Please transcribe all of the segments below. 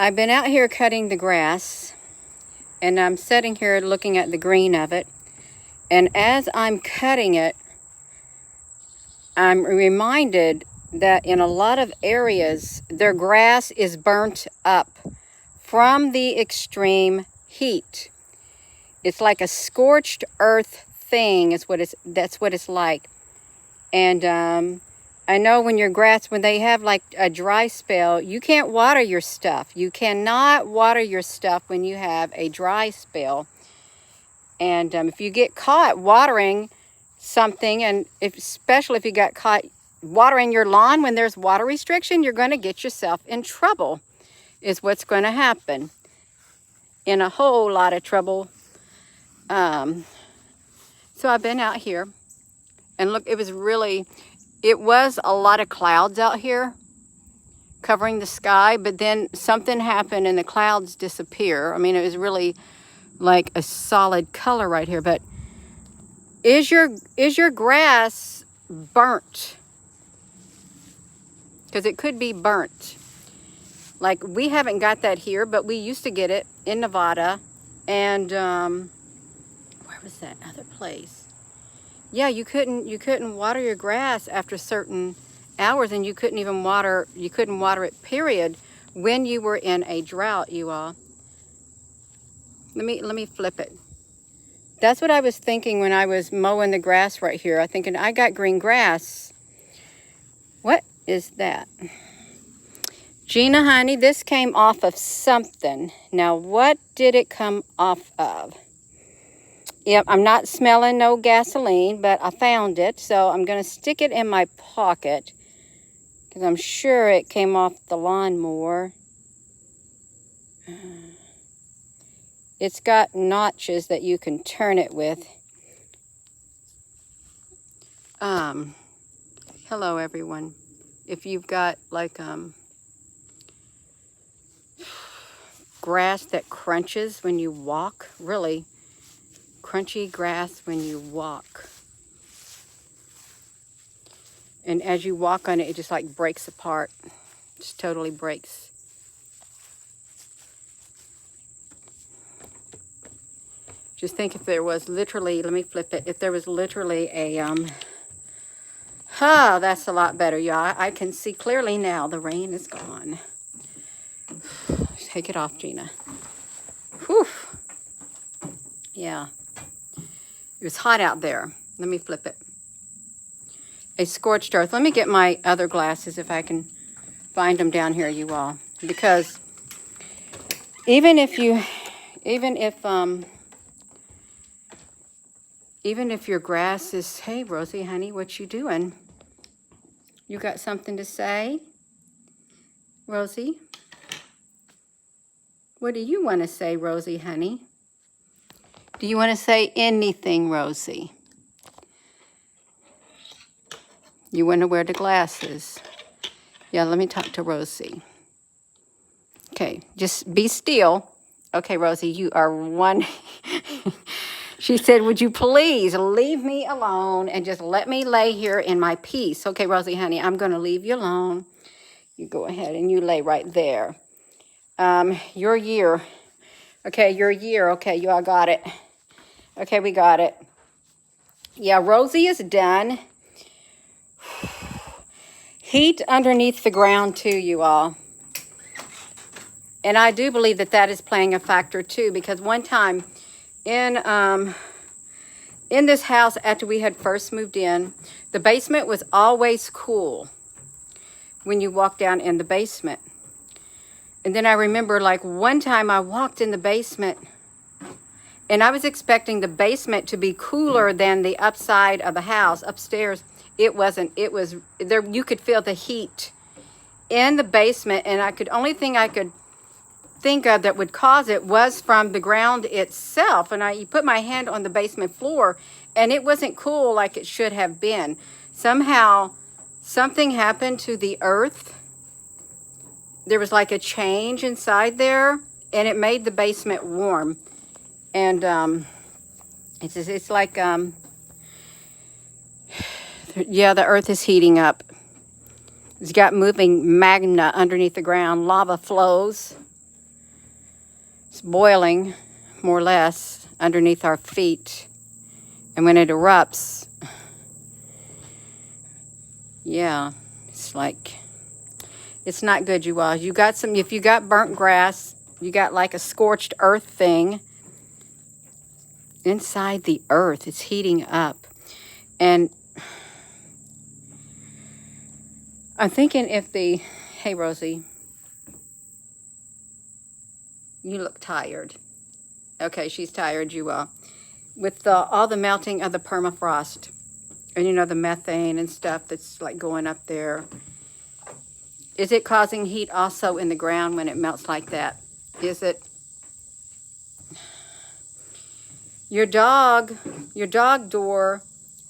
I've been out here cutting the grass, and I'm sitting here looking at the green of it. And as I'm cutting it, I'm reminded that in a lot of areas, their grass is burnt up from the extreme heat. It's like a scorched earth thing that's what it's like. And I know when they have like a dry spell, you can't water your stuff. You cannot water your stuff when you have a dry spell. And if you get caught watering something, and especially if you got caught watering your lawn when there's water restriction, you're going to get yourself in trouble, is what's going to happen. In a whole lot of trouble. So I've been out here, and look, it was a lot of clouds out here covering the sky, but then something happened and the clouds disappear. I mean, it was really like a solid color right here. But is your grass burnt? Because it could be burnt. Like, we haven't got that here, but we used to get it in Nevada. And where was that other place? Yeah, you couldn't water your grass after certain hours, and you couldn't water it, period, when you were in a drought, you all. Let me flip it. That's what I was thinking when I was mowing the grass right here. I'm thinking, I got green grass. What is that? Gina, honey, this came off of something. Now, what did it come off of? Yep, I'm not smelling no gasoline, but I found it. So I'm going to stick it in my pocket, because I'm sure it came off the lawnmower. It's got notches that you can turn it with. Hello, everyone. If you've got like grass that crunches when you walk, really crunchy grass when you walk, and as you walk on it, it just like breaks apart. Just totally breaks. Just think if there was literally, let me flip it, if there was literally a that's a lot better, y'all. I can see clearly now. The rain is gone. Take it off, Gina. Whew. Yeah. It was hot out there. Let me flip it. A scorched earth. Let me get my other glasses if I can find them down here, you all. Because even if your grass is, hey, Rosie, honey, what you doing? You got something to say? Rosie? What do you want to say, Rosie, honey? Do you want to say anything, Rosie? You want to wear the glasses? Yeah, let me talk to Rosie. Okay, just be still. Okay, Rosie, you are one. She said, would you please leave me alone and just let me lay here in my peace? Okay, Rosie, honey, I'm going to leave you alone. You go ahead and you lay right there. Your year. Okay, your year. Okay, you all got it. Okay, we got it. Yeah, Rosie is done. Heat underneath the ground too, you all. And I do believe that is playing a factor too, because one time in this house, after we had first moved in, the basement was always cool when you walk down in the basement. And then I remember, like, one time I walked in the basement, and I was expecting the basement to be cooler than the upside of the house upstairs. It wasn't. It was there. You could feel the heat in the basement, and only thing I could think of that would cause it was from the ground itself. And you put my hand on the basement floor, and it wasn't cool like it should have been. Somehow, something happened to the earth. There was like a change inside there, and it made the basement warm. And it's like yeah, the earth is heating up. It's got moving magma underneath the ground. Lava flows. It's boiling, more or less, underneath our feet. And when it erupts, yeah, it's like, it's not good, you all. You got some, if you got burnt grass, you got like a scorched earth thing inside the earth. It's heating up. And I'm thinking if the, hey, Rosie, you look tired. Okay, she's tired, you all. With all the melting of the permafrost, and you know, the methane and stuff that's like going up there. Is it causing heat also in the ground when it melts like that? Is it? Your dog door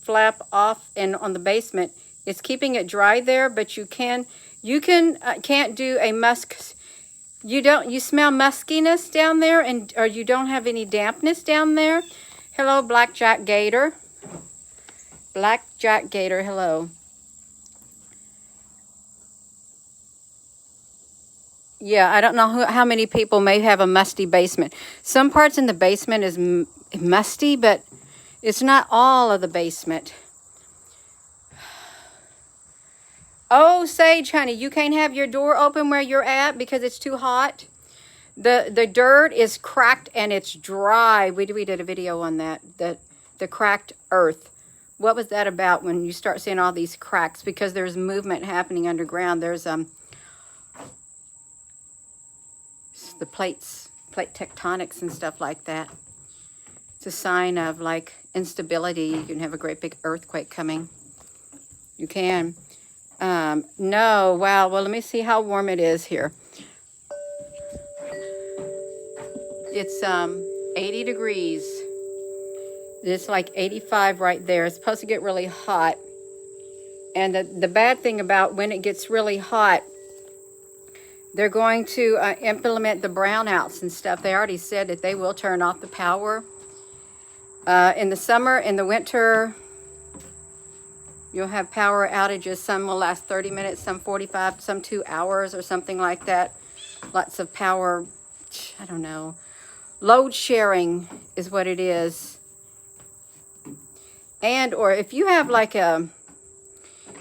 flap off and on the basement is keeping it dry there, but you can't do a musk. You smell muskiness down there, and or you don't have any dampness down there. Hello, Blackjack Gator. Blackjack Gator, hello. Yeah, I don't know how many people may have a musty basement. Some parts in the basement is musty, but it's not all of the basement. Oh, Sage, honey, you can't have your door open where you're at because it's too hot. The dirt is cracked and it's dry. We did a video on that, the cracked earth. What was that about when you start seeing all these cracks? Because there's movement happening underground. There's the plate tectonics and stuff like that. It's a sign of like instability. You can have a great big earthquake coming. You can. No, wow. Well, let me see how warm it is here. It's 80 degrees. It's like 85 right there. It's supposed to get really hot. And the bad thing about when it gets really hot, they're going to implement the brownouts and stuff. They already said that they will turn off the power. In the summer, in the winter, you'll have power outages. Some will last 30 minutes, some 45, some 2 hours or something like that. Lots of power, I don't know. Load sharing is what it is. And or if you have like a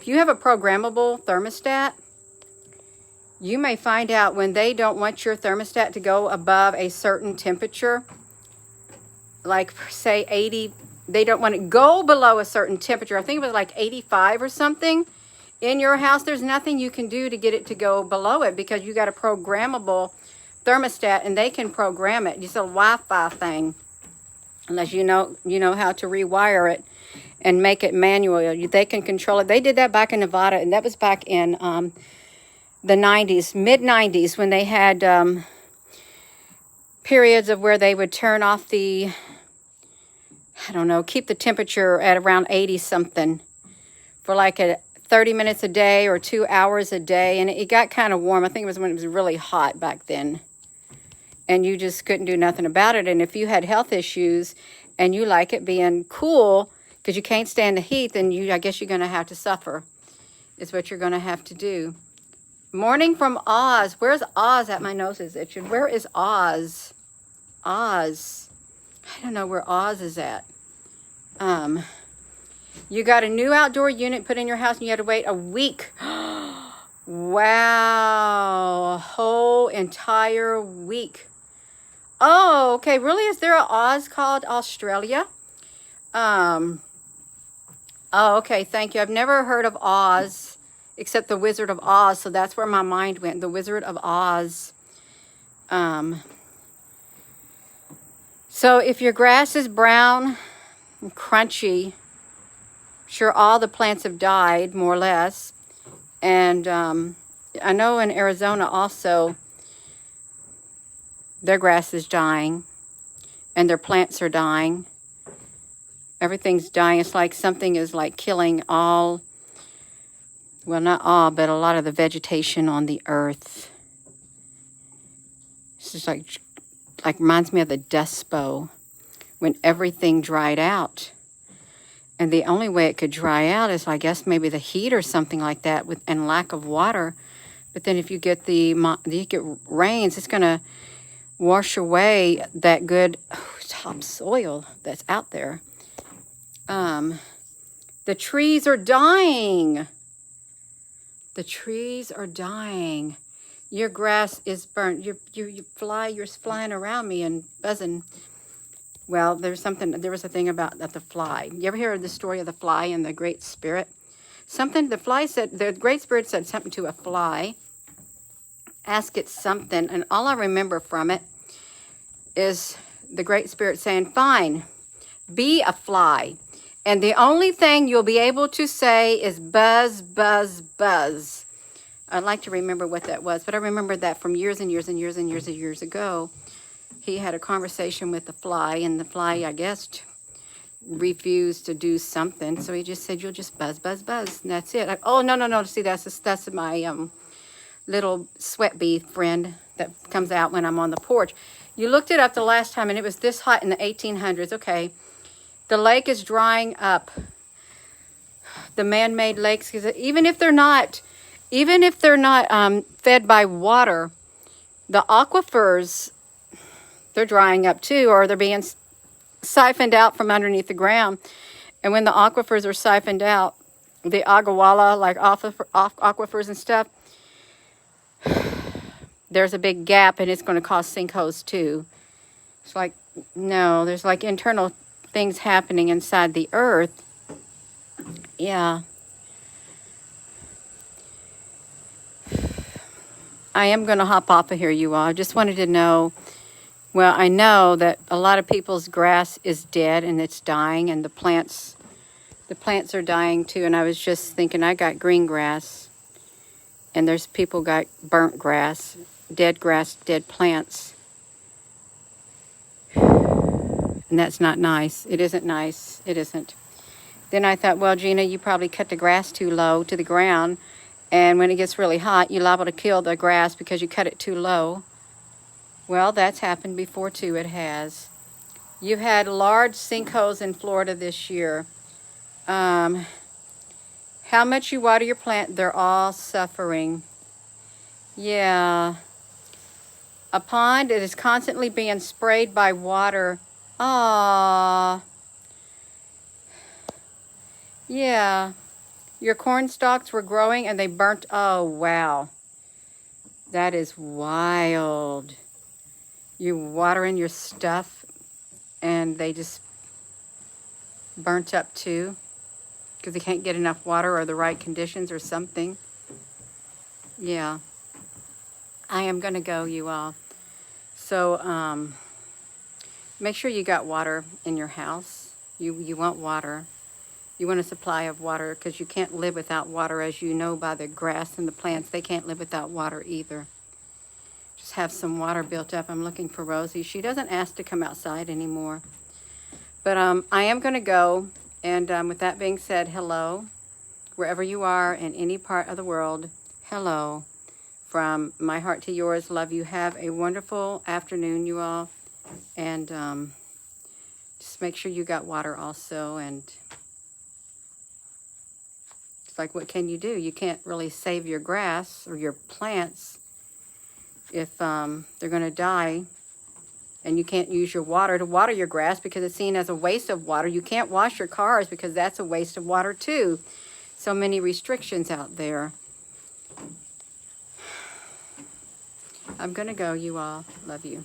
programmable thermostat, you may find out when they don't want your thermostat to go above a certain temperature, like say 80, they don't want it to go below a certain temperature. I think it was like 85 or something in your house. There's nothing you can do to get it to go below it because you got a programmable thermostat and they can program it. It's a Wi-Fi thing, unless you know how to rewire it and make it manual. They can control it. They did that back in Nevada, and that was back in the 90s, mid-90s, when they had periods of where they would turn off the, I don't know, keep the temperature at around 80 something for like 30 minutes a day or 2 hours a day. And it got kind of warm. I think it was when it was really hot back then. And you just couldn't do nothing about it. And if you had health issues and you like it being cool because you can't stand the heat, then I guess you're going to have to suffer. Is what you're going to have to do. Morning from Oz. Where's Oz at? My nose is itching. Where is Oz? Oz. I don't know where Oz is at. You got a new outdoor unit put in your house and you had to wait a week. Wow. A whole entire week. Oh, okay. Really? Is there an Oz called Australia? Oh, okay. Thank you. I've never heard of Oz except the Wizard of Oz. So that's where my mind went. The Wizard of Oz. So if your grass is brown and crunchy, sure, all the plants have died, more or less. And I know in Arizona also, their grass is dying and their plants are dying. Everything's dying. It's like something is like killing all, well, not all, but a lot of the vegetation on the earth. It's just like reminds me of the Dust Bowl when everything dried out. And the only way it could dry out is, I guess, maybe the heat or something like that, and lack of water. But then if you get rains, it's going to wash away that good topsoil that's out there. The trees are dying. The trees are dying. Your grass is burnt. You're flying around me and buzzing. Well, there was a thing about the fly. You ever hear the story of the fly and the Great Spirit? The Great Spirit said something to a fly. Ask it something, and all I remember from it is the Great Spirit saying, fine, be a fly. And the only thing you'll be able to say is buzz, buzz, buzz. I'd like to remember what that was, but I remember that from years and years and years and years and years ago. He had a conversation with the fly, and the fly, I guess, refused to do something. So he just said, you'll just buzz, buzz, buzz, and that's it. Oh, no. See, that's my little sweat bee friend that comes out when I'm on the porch. You looked it up the last time, and it was this hot in the 1800s. Okay. The lake is drying up. The man-made lakes, even if they're not fed by water, the aquifers, they're drying up too, or they're being siphoned out from underneath the ground. And when the aquifers are siphoned out, the agawala, like aquifers and stuff, there's a big gap, and it's going to cause sinkholes too. It's like, no, there's like internal things happening inside the earth. Yeah. I am going to hop off of here, you all. I just wanted to know, well, I know that a lot of people's grass is dead and it's dying, and the plants are dying too. And I was just thinking, I got green grass, and there's people got burnt grass, dead plants. And that's not nice. It isn't nice. It isn't. Then I thought, well, Gina, you probably cut the grass too low to the ground. And when it gets really hot, you're liable to kill the grass because you cut it too low. Well, that's happened before too. It has. You've had large sinkholes in Florida this year. How much you water your plant, they're all suffering. Yeah. A pond, it is constantly being sprayed by water. Aww. Yeah. Your corn stalks were growing and they burnt. Oh, wow. That is wild. You're watering your stuff and they just burnt up too because they can't get enough water or the right conditions or something. Yeah. I am going to go, you all. So, make sure you got water in your house. You want water. You want a supply of water because you can't live without water, as you know by the grass and the plants. They can't live without water either. Just have some water built up. I'm looking for Rosie. She doesn't ask to come outside anymore. But I am going to go. And with that being said, hello. Wherever you are in any part of the world, hello. From my heart to yours, love you. Have a wonderful afternoon, you all. And just make sure you got water also. And it's like, what can you do? You can't really save your grass or your plants if they're going to die. And you can't use your water to water your grass because it's seen as a waste of water. You can't wash your cars because that's a waste of water too. So many restrictions out there. I'm going to go, you all. Love you.